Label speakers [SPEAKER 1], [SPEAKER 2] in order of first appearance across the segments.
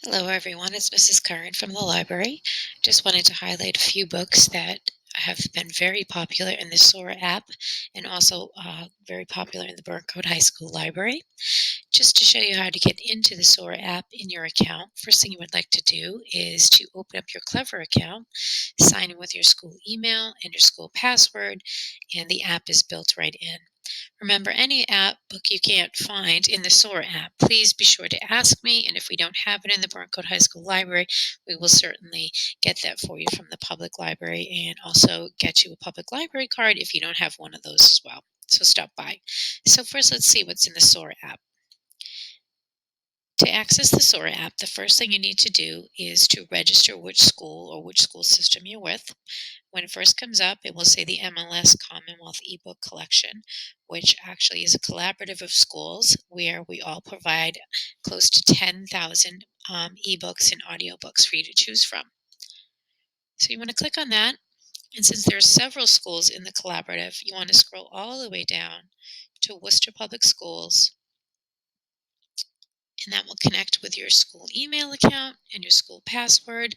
[SPEAKER 1] Hello, everyone. It's Mrs. Curran from the library. Just wanted to highlight a few books that have been very popular in the Soraa app and also very popular in the Burncode High School Library. Just to show you how to get into the Soraa app in your account, first thing you would like to do is to open up your Clever account, sign in with your school email and your school password, and the app is built right in. Remember, any app book you can't find in the Soar app, please be sure to ask me, and if we don't have it in the Burncode High School Library, we will certainly get that for you from the public library and also get you a public library card if you don't have one of those as well. So stop by. So first, let's see what's in the Soar app. To access the Soar app, the first thing you need to do is to register which school or which school system you're with. When it first comes up, it will say the MLS Commonwealth eBook Collection, which actually is a collaborative of schools where we all provide close to 10,000 ebooks and audiobooks for you to choose from. So you want to click on that. And since there are several schools in the collaborative, you want to scroll all the way down to Worcester Public Schools, and that will connect with your school email account and your school password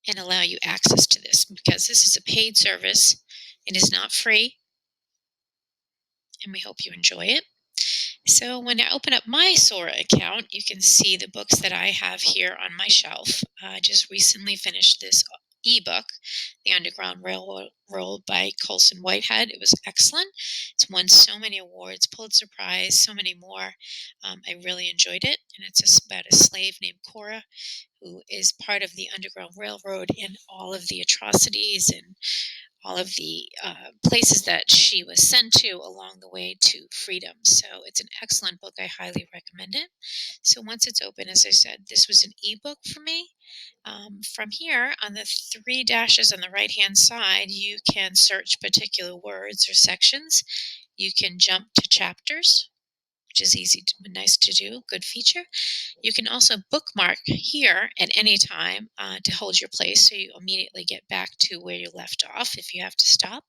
[SPEAKER 1] and allow you access to this because this is a paid service. It is not free, and we hope you enjoy it. So when I open up my Sora account, you can see the books that I have here on my shelf. I just recently finished this ebook, The Underground Railroad by Colson Whitehead. It was excellent. It's won so many awards, Pulitzer Prize, so many more. I really enjoyed it, and it's about a slave named Cora who is part of the Underground Railroad and all of the atrocities and all of the places that she was sent to along the way to freedom. So it's an excellent book. I highly recommend it. So once it's open, as I said, this was an ebook for me. From here, on the three dashes on the right-hand side, you can search particular words or sections. You can jump to chapters, which is nice to do, good feature. You can also bookmark here at any time to hold your place so you immediately get back to where you left off if you have to stop.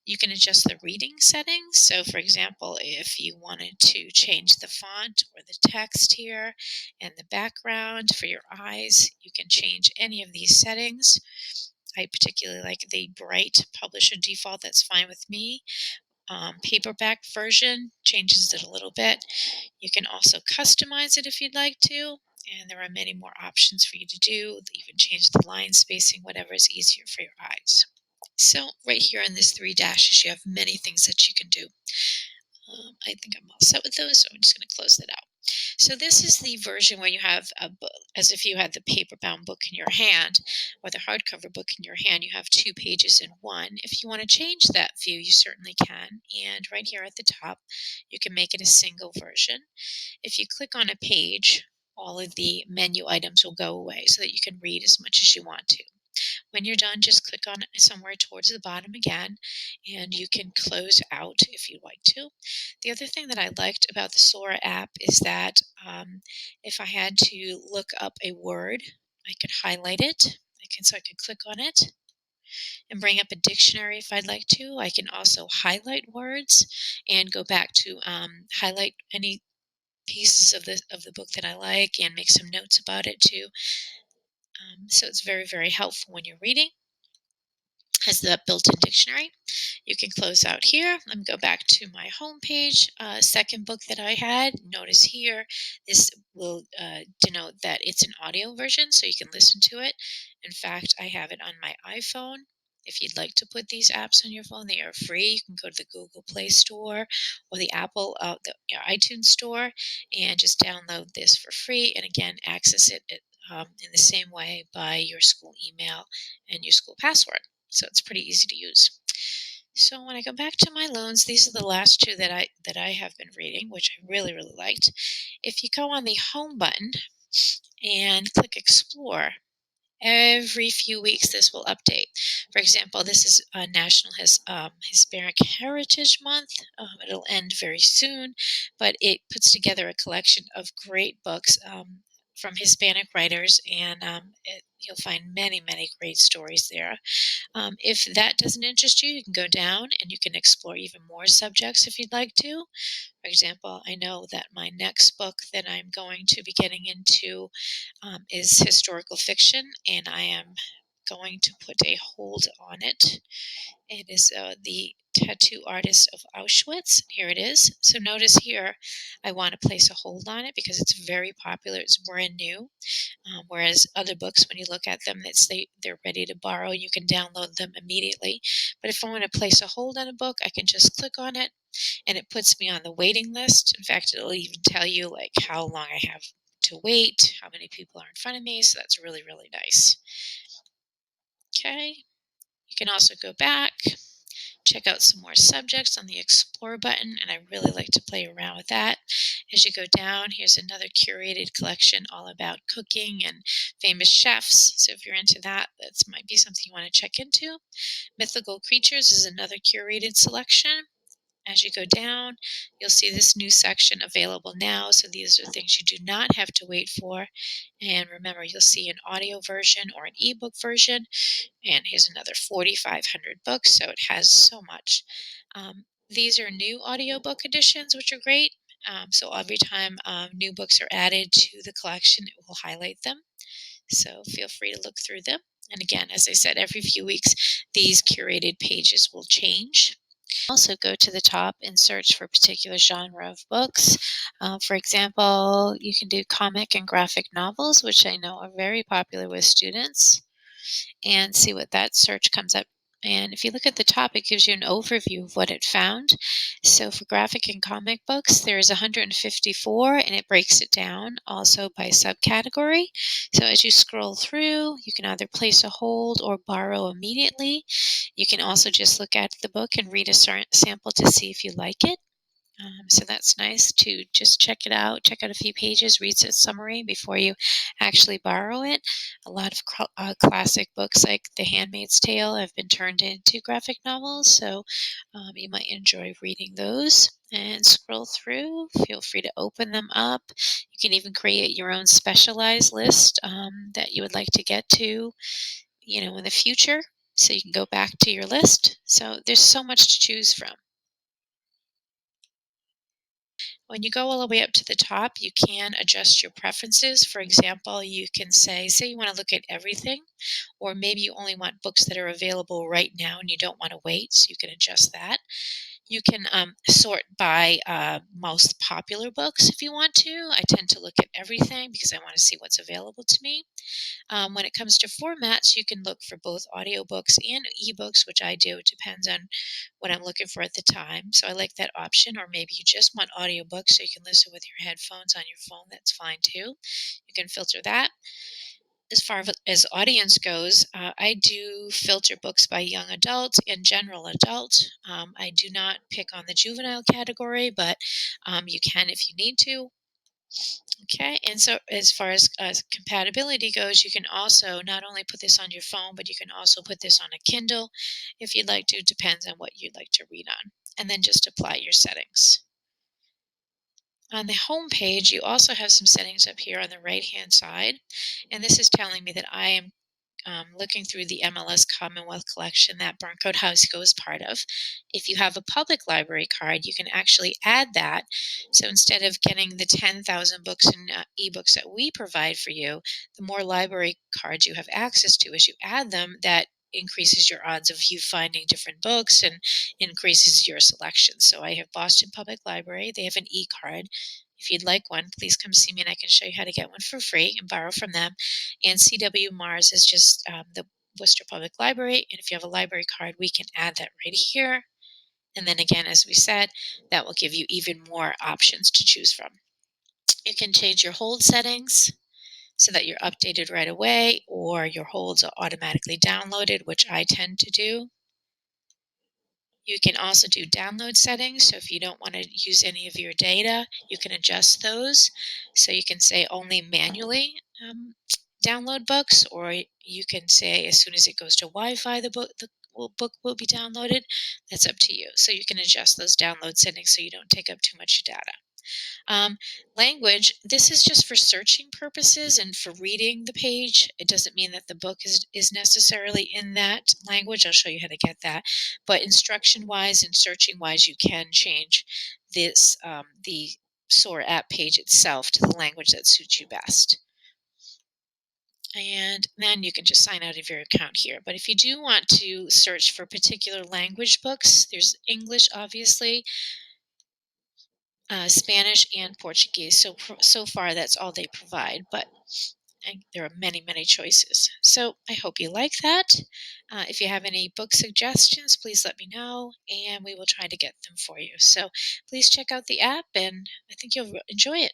[SPEAKER 1] You can adjust the reading settings. So, for example, if you wanted to change the font or the text here and the background for your eyes, you can change any of these settings. I particularly like the bright publisher default. That's fine with me. Paperback version changes it a little bit. You can also customize it if you'd like to, and there are many more options for you to do. Even change the line spacing, whatever is easier for your eyes. So right here in this three dashes, you have many things that you can do. I think I'm all set with those, so I'm just going to close that out. So this is the version where you have a book, as if you had the paper-bound book in your hand or the hardcover book in your hand. You have two pages in one. If you want to change that view, you certainly can. And right here at the top, you can make it a single version. If you click on a page, all of the menu items will go away so that you can read as much as you want to. When you're done, just click on it somewhere towards the bottom again, and you can close out if you'd like to. The other thing that I liked about the Sora app is that if I had to look up a word, I could highlight it. So I could click on it and bring up a dictionary if I'd like to. I can also highlight words and go back to highlight any pieces of the book that I like and make some notes about it too. So it's very, very helpful when you're reading. Has the built-in dictionary. You can close out here. Let me go back to my home page. Second book that I had, notice here, this will denote that it's an audio version, so you can listen to it. In fact, I have it on my iPhone. If you'd like to put these apps on your phone, they are free. You can go to the Google Play Store or the Apple iTunes Store and just download this for free. And again, access it in the same way by your school email and your school password. So it's pretty easy to use. So when I go back to my loans, these are the last two that I have been reading, which I really, really liked. If you go on the home button and click explore, every few weeks this will update. For example, this is National Hispanic Heritage Month. It'll end very soon, but it puts together a collection of great books from Hispanic writers, and you'll find many, many great stories there. If that doesn't interest you, you can go down and you can explore even more subjects if you'd like to. For example, I know that my next book that I'm going to be getting into is historical fiction, and I am going to put a hold on it. It is The Tattoo Artist of Auschwitz. Here it is. So notice here, I want to place a hold on it because it's very popular. It's brand new. Whereas other books, when you look at them, they're ready to borrow. You can download them immediately. But if I want to place a hold on a book, I can just click on it, and it puts me on the waiting list. In fact, it'll even tell you like how long I have to wait, how many people are in front of me. So that's really, really nice. Okay. You can also go back, check out some more subjects on the Explore button, and I really like to play around with that. As you go down, here's another curated collection all about cooking and famous chefs. So if you're into that, that might be something you want to check into. Mythical Creatures is another curated selection. As you go down, you'll see this new section available now. So these are things you do not have to wait for. And remember, you'll see an audio version or an ebook version. And here's another 4,500 books. So it has so much. These are new audiobook editions, which are great. So every time new books are added to the collection, it will highlight them. So feel free to look through them. And again, as I said, every few weeks, these curated pages will change. Also go to the top and search for a particular genre of books. For example, you can do comic and graphic novels, which I know are very popular with students, and see what that search comes up. And if you look at the top, it gives you an overview of what it found. So for graphic and comic books, there's 154, and it breaks it down also by subcategory. So as you scroll through, you can either place a hold or borrow immediately. You can also just look at the book and read a sample to see if you like it. So that's nice to just check it out, check out a few pages, read the summary before you actually borrow it. A lot of classic books like The Handmaid's Tale have been turned into graphic novels, so you might enjoy reading those. And scroll through, feel free to open them up. You can even create your own specialized list that you would like to get to, in the future. So you can go back to your list. So there's so much to choose from. When you go all the way up to the top, you can adjust your preferences. For example, you can say you want to look at everything, or maybe you only want books that are available right now and you don't want to wait, so you can adjust that. You can sort by most popular books if you want to. I tend to look at everything because I want to see what's available to me. When it comes to formats, you can look for both audiobooks and ebooks, which I do. It depends on what I'm looking for at the time. So I like that option. Or maybe you just want audiobooks so you can listen with your headphones on your phone. That's fine too. You can filter that. As far as audience goes, I do filter books by young adult and general adult. I do not pick on the juvenile category, but you can if you need to. Okay, and so as far as compatibility goes, you can also not only put this on your phone, but you can also put this on a Kindle if you'd like to. Depends on what you'd like to read on. And then just apply your settings. On the home page, you also have some settings up here on the right-hand side. And this is telling me that I am looking through the MLS Commonwealth Collection that Barncode House is part of. If you have a public library card, you can actually add that. So instead of getting the 10,000 books and ebooks that we provide for you, the more library cards you have access to as you add them, that increases your odds of you finding different books and increases your selection. So I have Boston Public Library. They have an e-card. If you'd like one, please come see me and I can show you how to get one for free and borrow from them. And CW Mars is just the Worcester Public Library. And if you have a library card, we can add that right here. And then again, as we said, that will give you even more options to choose from. You can change your hold settings so that you're updated right away, or your holds are automatically downloaded, which I tend to do. You can also do download settings. So if you don't want to use any of your data, you can adjust those. So you can say only manually download books, or you can say as soon as it goes to Wi-Fi, the book will be downloaded. That's up to you. So you can adjust those download settings so you don't take up too much data. Um, Language, this is just for searching purposes and for reading the page. It doesn't mean that the book is necessarily in that language. I'll show you how to get that. But instruction-wise and searching-wise, you can change the Soraa app page itself to the language that suits you best. And then you can just sign out of your account here. But if you do want to search for particular language books, there's English, obviously, Spanish, and Portuguese. So far, that's all they provide. But there are many, many choices. So I hope you like that. If you have any book suggestions, please let me know, and we will try to get them for you. So please check out the app, and I think you'll enjoy it.